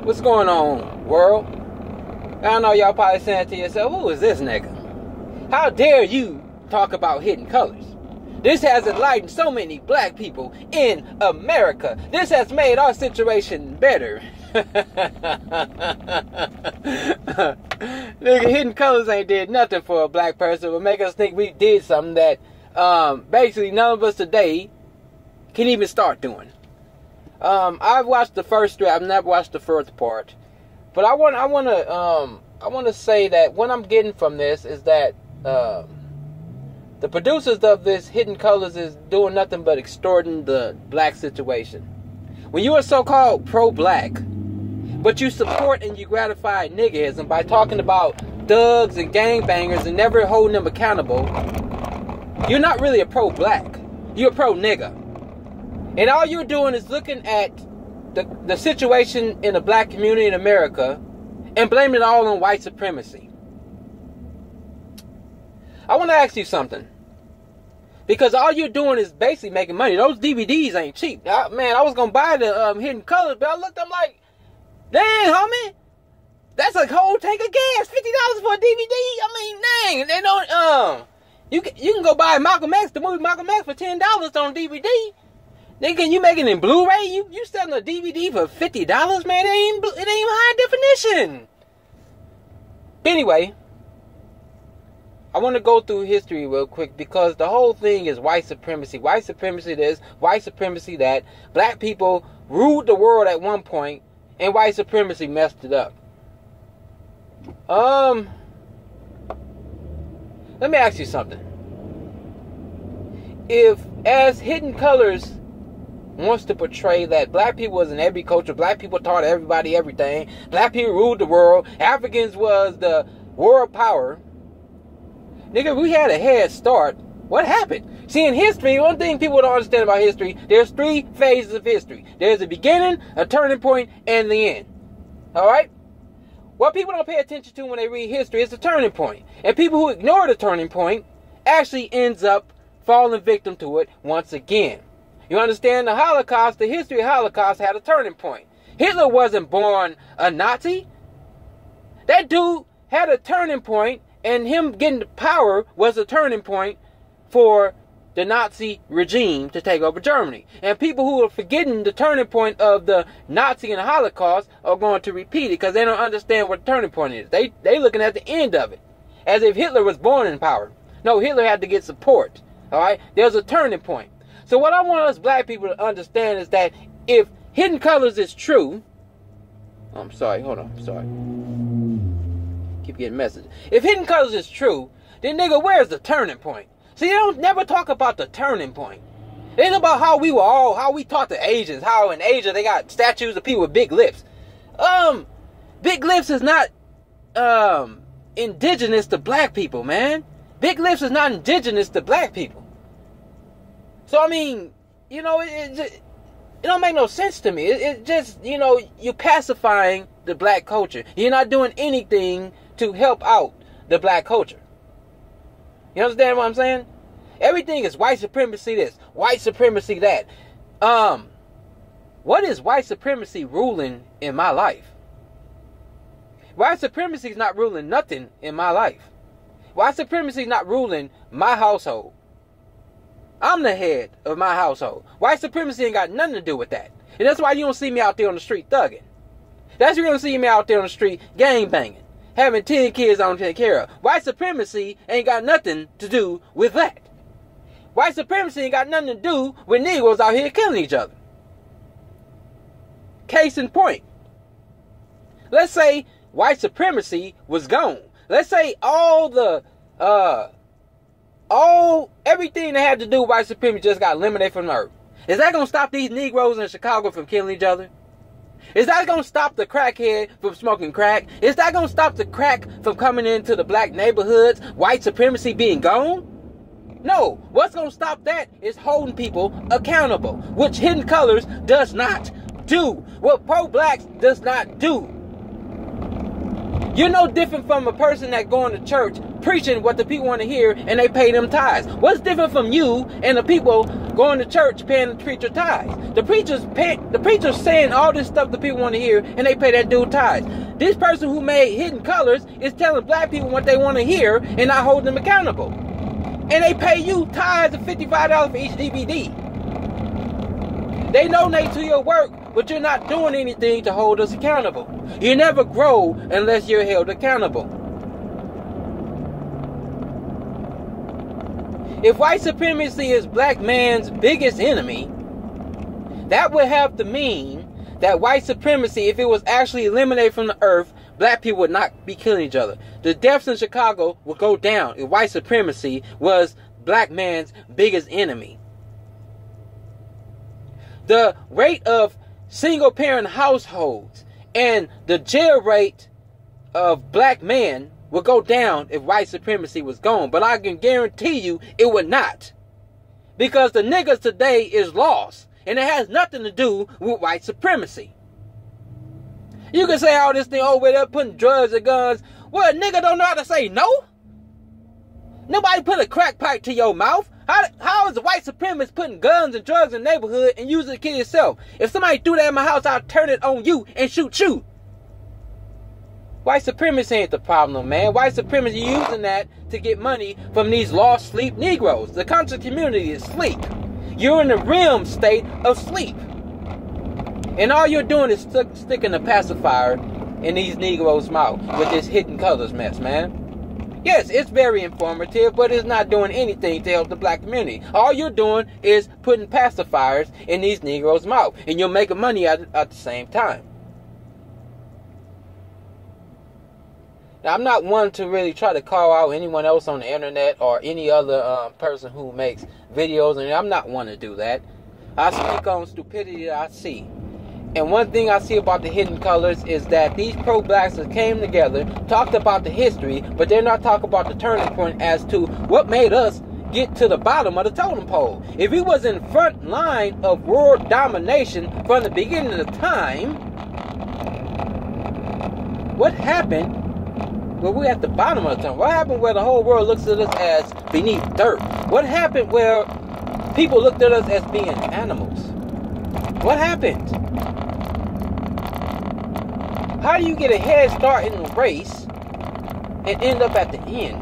What's going on, world? I know y'all probably saying to yourself, who is this nigga? How dare you talk about hidden colors? This has enlightened so many black people in America. This has made our situation better. Nigga, hidden colors ain't did nothing for a black person, but make us think we did something that basically none of us today can even start doing. I've watched the first strip. I've never watched the first part, but I want to say that what I'm getting from this is that the producers of this Hidden Colors is doing nothing but extorting the black situation. When you are so-called pro-black, but you support and you gratify niggism by talking about thugs and gangbangers and never holding them accountable, you're not really a pro-black. You're a pro-nigga. And all you're doing is looking at the situation in the black community in America and blaming it all on white supremacy. I want to ask you something. Because all you're doing is basically making money. Those DVDs ain't cheap. Man, I was going to buy the Hidden Colors, but I looked, I'm like, dang, homie. That's a whole tank of gas. $50 for a DVD. I mean, dang. They don't, you can go buy Malcolm X, the movie Malcolm X, for $10 on DVD. Nigga, you making it in Blu-ray? You selling a DVD for $50, man? It ain't high definition. Anyway, I want to go through history real quick because the whole thing is white supremacy. White supremacy this, white supremacy that. Black people ruled the world at one point, and white supremacy messed it up. Let me ask you something. If, as Hidden Colors wants to portray that black people was in every culture, black people taught everybody everything, black people ruled the world, Africans was the world power, nigga, we had a head start. What happened? See, in history, one thing people don't understand about history, there's 3 phases of history. There's a beginning, a turning point, and the end. Alright? What people don't pay attention to when they read history is the turning point. And people who ignore the turning point actually ends up falling victim to it once again. You understand? The Holocaust, the history of the Holocaust had a turning point. Hitler wasn't born a Nazi. That dude had a turning point, and him getting the power was a turning point for the Nazi regime to take over Germany. And people who are forgetting the turning point of the Nazi and the Holocaust are going to repeat it because they don't understand what the turning point is. They looking at the end of it as if Hitler was born in power. No, Hitler had to get support. All right? There's a turning point. So what I want us black people to understand is that if Hidden Colors is true... I'm sorry, hold on, I'm sorry. Keep getting messages. If Hidden Colors is true, then nigga, where's the turning point? See, they don't never talk about the turning point. It ain't about how we taught the Asians, how in Asia they got statues of people with big lips. Big lips is not indigenous to black people, man. Big lips is not indigenous to black people. So, I mean, you know, it don't make no sense to me. It just, you know, you're pacifying the black culture. You're not doing anything to help out the black culture. You understand what I'm saying? Everything is white supremacy this, white supremacy that. What is white supremacy ruling in my life? White supremacy is not ruling nothing in my life. White supremacy is not ruling my household. I'm the head of my household. White supremacy ain't got nothing to do with that. And that's why you don't see me out there on the street thugging. That's why you don't see me out there on the street gang banging, having 10 kids I don't take care of. White supremacy ain't got nothing to do with that. White supremacy ain't got nothing to do with Negroes out here killing each other. Case in point. Let's say white supremacy was gone. Let's say everything that had to do with white supremacy just got eliminated from the earth. Is that going to stop these Negroes in Chicago from killing each other? Is that going to stop the crackhead from smoking crack? Is that going to stop the crack from coming into the black neighborhoods? White supremacy being gone? No. What's going to stop that is holding people accountable, which Hidden Colors does not do. What pro-blacks does not do. You're no different from a person that going to church preaching what the people want to hear and they pay them tithes. What's different from you and the people going to church paying the preacher tithes? The preacher's saying all this stuff the people want to hear and they pay that dude tithes. This person who made Hidden Colors is telling black people what they want to hear and not holding them accountable. And they pay you tithes of $55 for each DVD. They donate to your work, but you're not doing anything to hold us accountable. You never grow unless you're held accountable. If white supremacy is black man's biggest enemy, that would have to mean that white supremacy, if it was actually eliminated from the earth, black people would not be killing each other. The deaths in Chicago would go down if white supremacy was black man's biggest enemy. The rate of single-parent households and the jail rate of black men would go down if white supremacy was gone. But I can guarantee you it would not. Because the niggas today is lost. And it has nothing to do with white supremacy. You can say all this thing over there putting drugs and guns. Well, a nigga don't know how to say no. Nobody put a crack pipe to your mouth. How is a white supremacist putting guns and drugs in the neighborhood and using it to kill yourself? If somebody threw that in my house, I'll turn it on you and shoot you. White supremacy ain't the problem, man. White supremacy using that to get money from these lost sleep Negroes. The conscious community is asleep. You're in the REM state of sleep. And all you're doing is sticking a pacifier in these Negroes' mouth with this Hidden Colors mess, man. Yes, it's very informative, but it's not doing anything to help the black community. All you're doing is putting pacifiers in these Negroes' mouth, and you're making money at the same time. Now, I'm not one to really try to call out anyone else on the internet or any other person who makes videos, and I'm not one to do that. I speak on stupidity that I see. And one thing I see about the Hidden Colors is that these pro-blacks that came together, talked about the history, but they're not talking about the turning point as to what made us get to the bottom of the totem pole. If we was in front line of world domination from the beginning of the time, what happened when we're at the bottom of the totem? What happened where the whole world looks at us as beneath dirt? What happened where people looked at us as being animals? What happened? How do you get a head start in the race and end up at the end?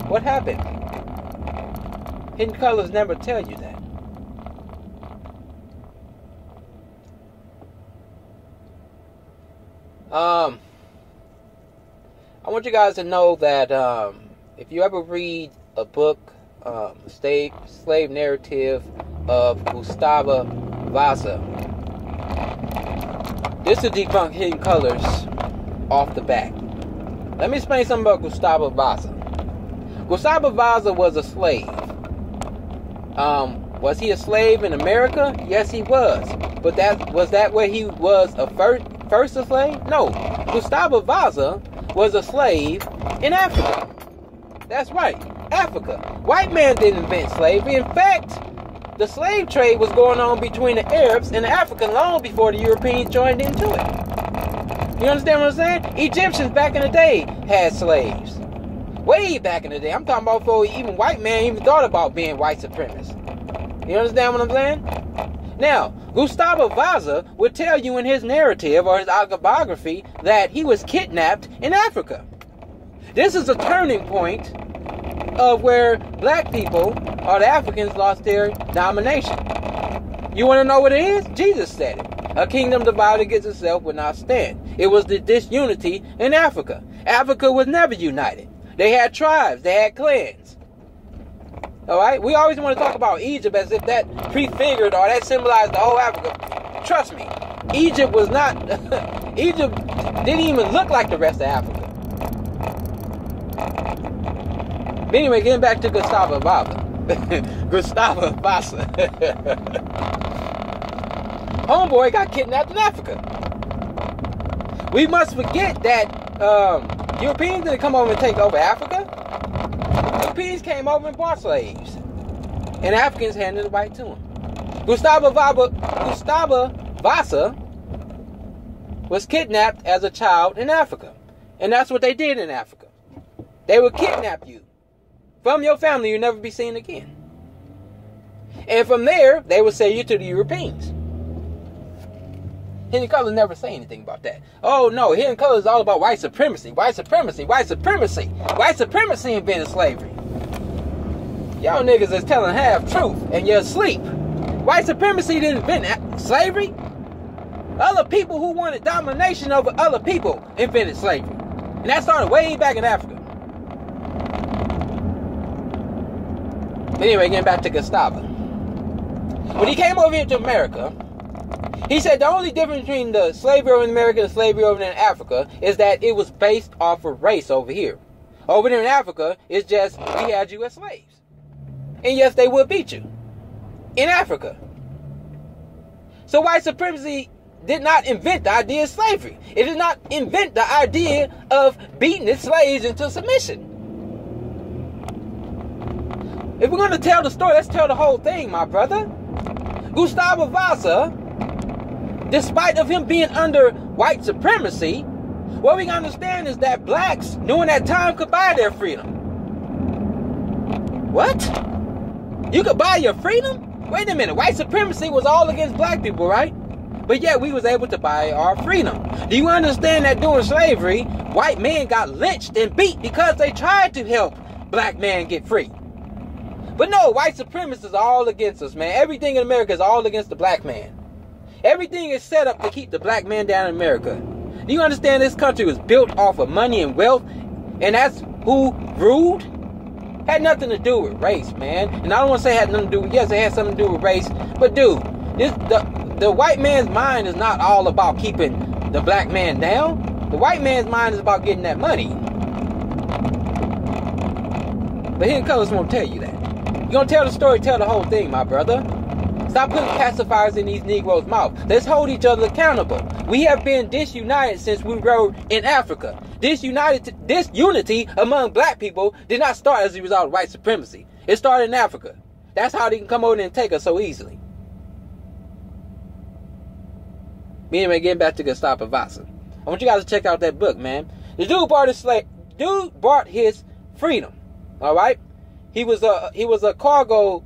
What happened? Hidden Colors never tell you that. I want you guys to know that if you ever read a book, Slave Narrative of Gustavo Vasa, this will debunk Hidden Colors off the bat. Let me explain something about Gustavo Vasa. Gustavo Vasa was a slave. Was he a slave in America? Yes, he was. But was that where he was a first a slave? No. Gustavo Vasa was a slave in Africa. That's right, Africa. White man didn't invent slavery. In fact, the slave trade was going on between the Arabs and the Africans long before the Europeans joined into it. You understand what I'm saying? Egyptians back in the day had slaves. Way back in the day. I'm talking about before even white man even thought about being white supremacist. You understand what I'm saying? Now, Gustavo Vasa would tell you in his narrative or his autobiography that he was kidnapped in Africa. This is a turning point of where black people or the Africans lost their domination. You want to know what it is? Jesus said it. A kingdom divided against itself will not stand. It was the disunity in Africa. Africa was never united. They had tribes. They had clans. Alright? We always want to talk about Egypt as if that prefigured or that symbolized the whole Africa. Trust me. Egypt was not... Egypt didn't even look like the rest of Africa. But anyway, getting back to Gustavo Vasa. Gustavo Vasa. Homeboy got kidnapped in Africa. We must forget that Europeans didn't come over and take over Africa. Europeans came over and bought slaves. And Africans handed it right to them. Gustavo Vasa was kidnapped as a child in Africa. And that's what they did in Africa. They would kidnap you from your family. You'll never be seen again. And from there, they would sell you to the Europeans. Hidden Colors never say anything about that. Oh no, Hidden Colors is all about white supremacy. White supremacy, white supremacy. White supremacy invented slavery. Y'all niggas is telling half truth and you're asleep. White supremacy didn't invent slavery. Other people who wanted domination over other people invented slavery. And that started way back in Africa. But anyway, getting back to Gustavo. When he came over here to America, he said the only difference between the slavery over in America and the slavery over in Africa is that it was based off of race over here. Over there in Africa, it's just we had you as slaves. And yes, they will beat you. In Africa. So white supremacy did not invent the idea of slavery. It did not invent the idea of beating its slaves into submission. If we're going to tell the story, let's tell the whole thing, my brother. Gustavo Vasa, despite of him being under white supremacy, what we can understand is that blacks during that time could buy their freedom. What? You could buy your freedom? Wait a minute, white supremacy was all against black people, right? But yet we was able to buy our freedom. Do you understand that during slavery, white men got lynched and beat because they tried to help black men get free? But no, white supremacists is all against us, man. Everything in America is all against the black man. Everything is set up to keep the black man down in America. Do you understand this country was built off of money and wealth? And that's who ruled? Had nothing to do with race, man. And I don't want to say it had nothing to do with, yes, it had something to do with race. But dude, the white man's mind is not all about keeping the black man down. The white man's mind is about getting that money. But Hidden Colors won't tell you that. You're going to tell the story, tell the whole thing, my brother. Stop putting pacifiers in these Negroes' mouth. Let's hold each other accountable. We have been disunited since we were in Africa. This unity among black people did not start as a result of white supremacy. It started in Africa. That's how they can come over and take us so easily. Anyway, getting back to Gustavo Vasa. I want you guys to check out that book, man. The dude brought his freedom. All right? He was a cargo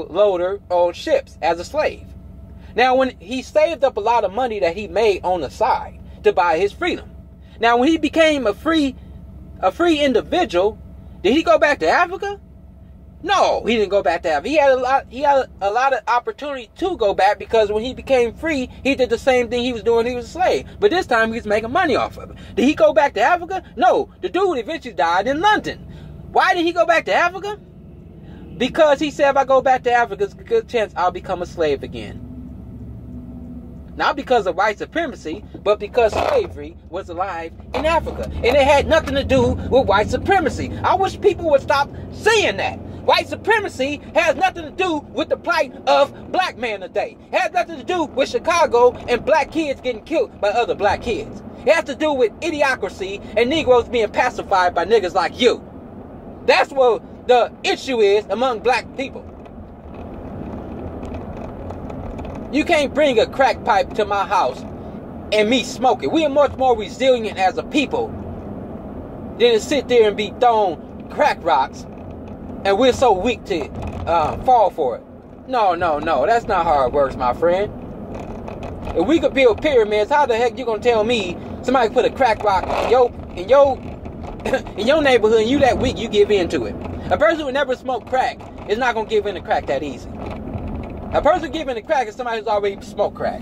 loader on ships as a slave. Now, when he saved up a lot of money that he made on the side to buy his freedom. Now, when he became a free individual, did he go back to Africa? No, he didn't go back to Africa. He had a lot of opportunity to go back because when he became free, he did the same thing he was doing when he was a slave. But this time, he was making money off of it. Did he go back to Africa? No, the dude eventually died in London. Why did he go back to Africa? Because he said, if I go back to Africa, there's a good chance I'll become a slave again. Not because of white supremacy, but because slavery was alive in Africa. And it had nothing to do with white supremacy. I wish people would stop saying that. White supremacy has nothing to do with the plight of black men today. It has nothing to do with Chicago and black kids getting killed by other black kids. It has to do with idiocracy and Negroes being pacified by niggas like you. That's what the issue is among black people. You can't bring a crack pipe to my house and me smoke it. We are much more resilient as a people than to sit there and be thrown crack rocks and we're so weak to fall for it. No. That's not how it works, my friend. If we could build pyramids, how the heck you gonna tell me somebody put a crack rock in your neighborhood and you that weak you give in to it? A person who never smoked crack is not gonna give in to crack that easy. A person giving to crack is somebody who's already smoked crack.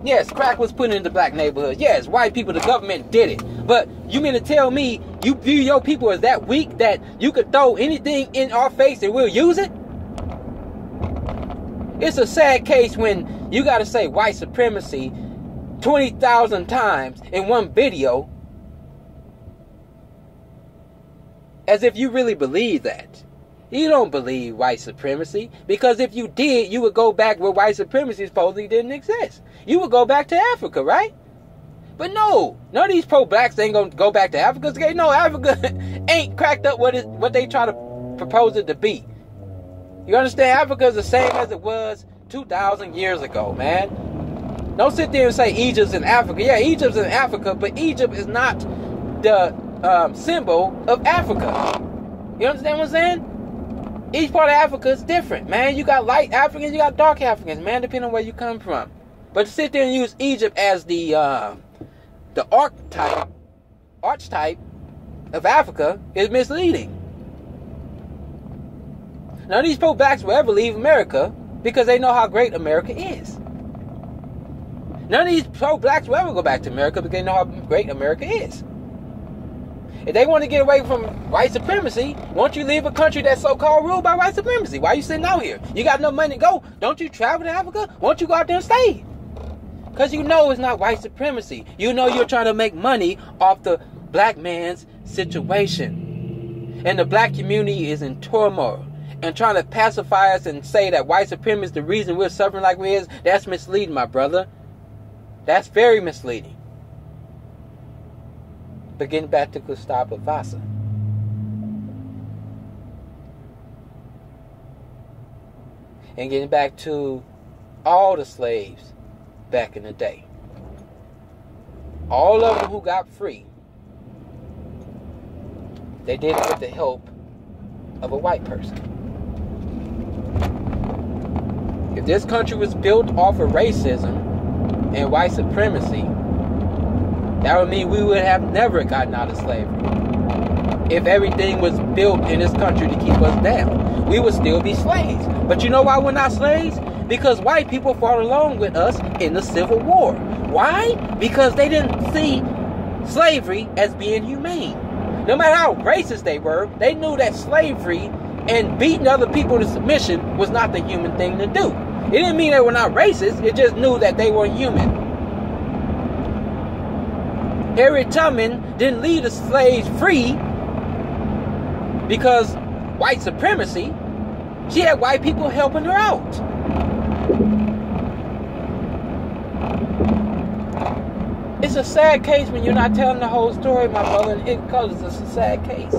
Yes, crack was put into black neighborhoods. Yes, white people, the government did it. But you mean to tell me you view your people as that weak that you could throw anything in our face and we'll use it? It's a sad case when you got to say white supremacy 20,000 times in one video as if you really believe that. You don't believe white supremacy, because if you did, you would go back where white supremacy supposedly didn't exist. You would go back to Africa, right? But no, none of these pro-blacks ain't gonna go back to Africa. No, Africa ain't cracked up what they try to propose it to be. You understand? Africa is the same as it was 2,000 years ago, man. Don't sit there and say Egypt's in Africa. Yeah, Egypt's in Africa, but Egypt is not the symbol of Africa. You understand what I'm saying? Each part of Africa is different, man. You got light Africans, you got dark Africans, man, depending on where you come from. But to sit there and use Egypt as the archetype of Africa is misleading. None of these pro-blacks will ever leave America because they know how great America is. None of these pro-blacks will ever go back to America because they know how great America is. If they want to get away from white supremacy, won't you leave a country that's so-called ruled by white supremacy? Why are you sitting out here? You got enough money to go. Don't you travel to Africa? Won't you go out there and stay? Because you know it's not white supremacy. You know you're trying to make money off the black man's situation. And the black community is in turmoil. And trying to pacify us and say that white supremacy is the reason we're suffering like we is, that's misleading, my brother. That's very misleading. But getting back to Gustav Vasa. And getting back to all the slaves back in the day. All of them who got free, they did it with the help of a white person. If this country was built off of racism and white supremacy, that would mean we would have never gotten out of slavery. If everything was built in this country to keep us down, we would still be slaves. But you know why we're not slaves? Because white people fought along with us in the Civil War. Why? Because they didn't see slavery as being humane. No matter how racist they were, they knew that slavery and beating other people to submission was not the human thing to do. It didn't mean they were not racist, it just knew that they were human. Harriet Tubman didn't leave the slaves free because white supremacy. She had white people helping her out. It's a sad case when you're not telling the whole story, my brother, in hidden colors. It's a sad case.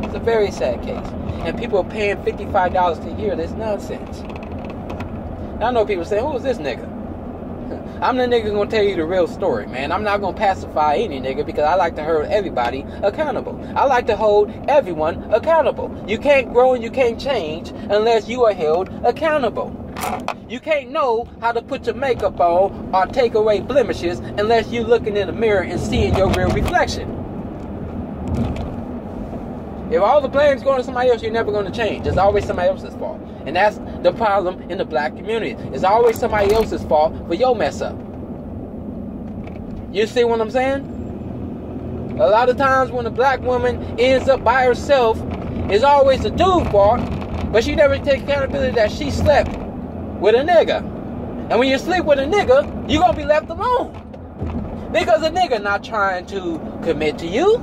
It's a very sad case. And people are paying $55 to hear this nonsense. Now, I know people say, who is this nigga? I'm the nigga gonna tell you the real story, man. I'm not gonna pacify any nigga because I like to hold everybody accountable. I like to hold everyone accountable. You can't grow and you can't change unless you are held accountable. You can't know how to put your makeup on or take away blemishes unless you're looking in the mirror and seeing your real reflection. If all the blame's going to somebody else, you're never going to change. It's always somebody else's fault. And that's the problem in the black community. It's always somebody else's fault for your mess up. You see what I'm saying? A lot of times when a black woman ends up by herself, it's always the dude's fault, but she never takes accountability that she slept with a nigga. And when you sleep with a nigga, you're going to be left alone. Because a nigga not trying to commit to you.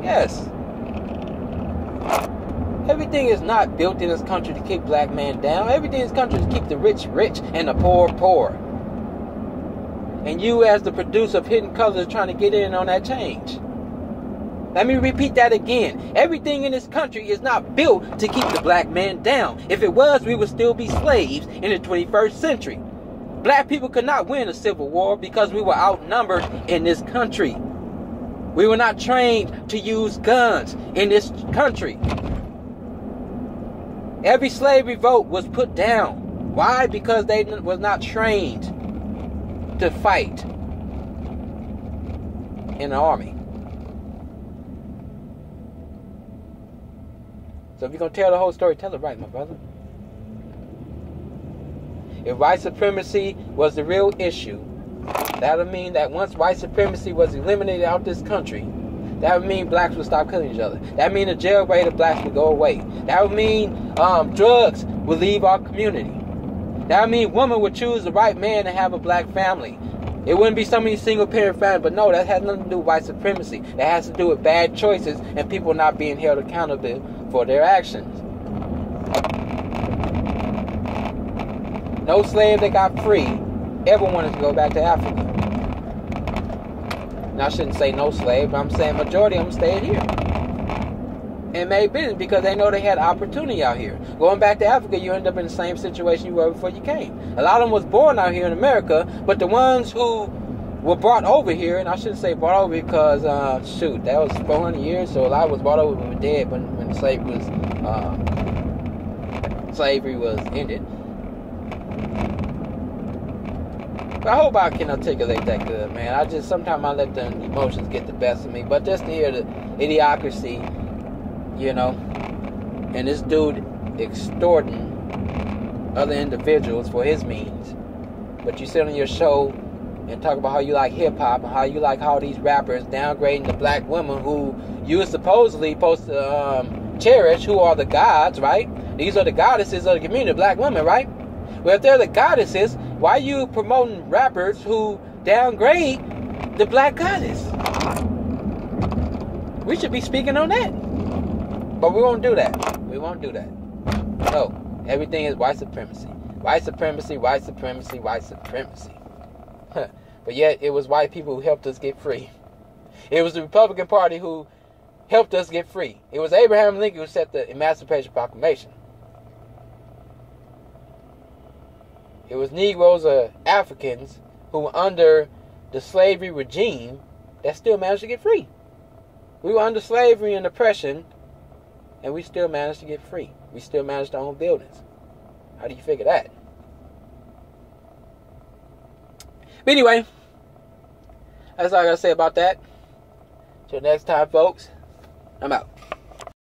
Yes. Everything is not built in this country to keep black men down. Everything in this country is to keep the rich rich and the poor poor. And you as the producer of Hidden Colors are trying to get in on that change. Let me repeat that again. Everything in this country is not built to keep the black man down. If it was, we would still be slaves in the 21st century. Black people could not win a civil war because we were outnumbered in this country. We were not trained to use guns in this country. Every slave revolt was put down. Why? Because they was not trained to fight in the army. So if you're going to tell the whole story, tell it right, my brother. If white supremacy was the real issue, that would mean that once white supremacy was eliminated out of this country, that would mean blacks would stop killing each other. That would mean the jail rate of blacks would go away. That would mean drugs would leave our community. That would mean women would choose the right man to have a black family. It wouldn't be so many single parent families, but no, that has nothing to do with white supremacy. That has to do with bad choices and people not being held accountable for their actions. No slave that got free ever wanted to go back to Africa. Now, I shouldn't say no slave, but I'm saying majority of them stayed here. and made business because they know they had opportunity out here. Going back to Africa, you end up in the same situation you were before you came. A lot of them was born out here in America, but the ones who were brought over here, and I shouldn't say brought over because, that was 400 years, so a lot was brought over when we were dead, when slavery was ended. But I hope I can articulate that good, man. Sometimes I let the emotions get the best of me, but just to hear the idiocracy, and this dude extorting other individuals for his means. But you sit on your show and talk about how you like hip-hop and how you like how these rappers downgrading the black women who you are supposedly supposed to cherish, who are the gods, right? These are the goddesses of the community, black women, right? Well, if they're the goddesses, why are you promoting rappers who downgrade the black goddess? We should be speaking on that. But we won't do that. We won't do that. No. Everything is white supremacy. White supremacy, white supremacy, white supremacy. But yet, it was white people who helped us get free. It was the Republican Party who helped us get free. It was Abraham Lincoln who set the Emancipation Proclamation. It was Negroes or Africans who were under the slavery regime that still managed to get free. We were under slavery and oppression, and we still managed to get free. We still managed to own buildings. How do you figure that? But anyway, that's all I got to say about that. Till next time, folks, I'm out.